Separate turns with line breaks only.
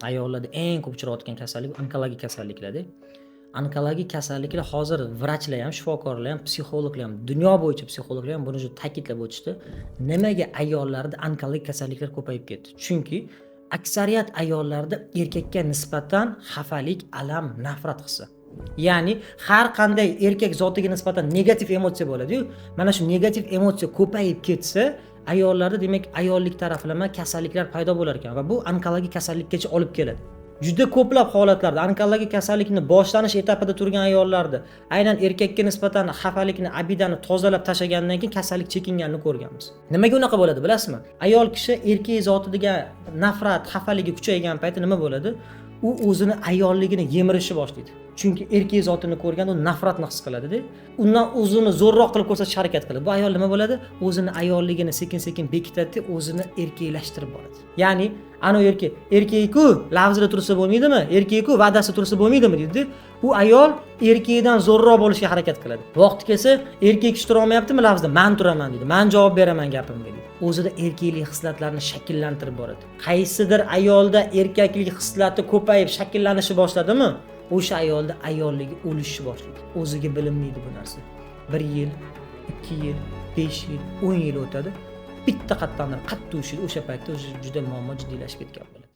Ayollarda eng ko'p uchrayotgan kasallik onkologik kasalliklarda. Onkologik kasalliklar hozir vrachlar ham, shifokorlar ham, psixologlar ham, dunyo bo'yicha psixologlar ham buni juda ta'kidlab o'tishdi. Nimaga ayollarda onkologik kasalliklar ko'payib ketdi? Chunki aksariyat ayollarda erkakka nisbatan xafalik, alam, nafrat hissi. Ya'ni har qanday erkak zotiga nisbatan negativ emotsiya bo'ladi-yu, mana shu negativ emotsiya ko'payib ketsa, ayollarda demak ayollik taraflama kasalliklar paydo bo'lar ekan va bu onkologik kasallikkacha olib keladi. Juda ko'plab holatlarda onkologik kasallikni boshlanish etapida turgan ayollarda aynan erkakka nisbatan xafalikni, abidani tozalab tashagandan keyin kasallik chekinganini ko'rganmiz. Nimaga unaqa bo'ladi bilasizmi? Ayol kishi erkak zotiga nafrat, xafaligi kuchaygan payti nima bo'ladi? U o'zini ayolligini yemirishni boshlaydi. Chunki erkak zotini ko'rganda u nafratni his qiladi-da. Undan o'zini zo'rroq qilib ko'rsatishga harakat qiladi. Bu ayol nima bo'ladi? O'zini ayolligini sekin-sekin bekitadi, o'zini erkaklashtirib boradi. Ya'ni ana erkak-ku lafzida tursa bo'lmaydimi? Erkak-ku va'dasi tursa bo'lmaydimi deydi. Bu ayol erkakdan zo'rroq bo'lishga harakat qiladi. Vaqti kelsa, erkak ish tura olmayaptimi lafzida? Men turaman deydi. Men javob beraman gapimga deydi. O'zida erkaklik hislatlarini shakllantirib boradi. Qaysidir ayolda erkaklik hislati ko'payib shakllanishi boshladimi? O'sha ayolda ayolligi o'lishni boshlaydi. O'ziga bilinmaydi bu narsa. 1 yil, 2 yil, 5 yil, 10 yil o'tadi. Bitta qatlamdan qattiq ushlaydi. O'sha paytda juda muammo jiddiylashib ketgan bo'ladi.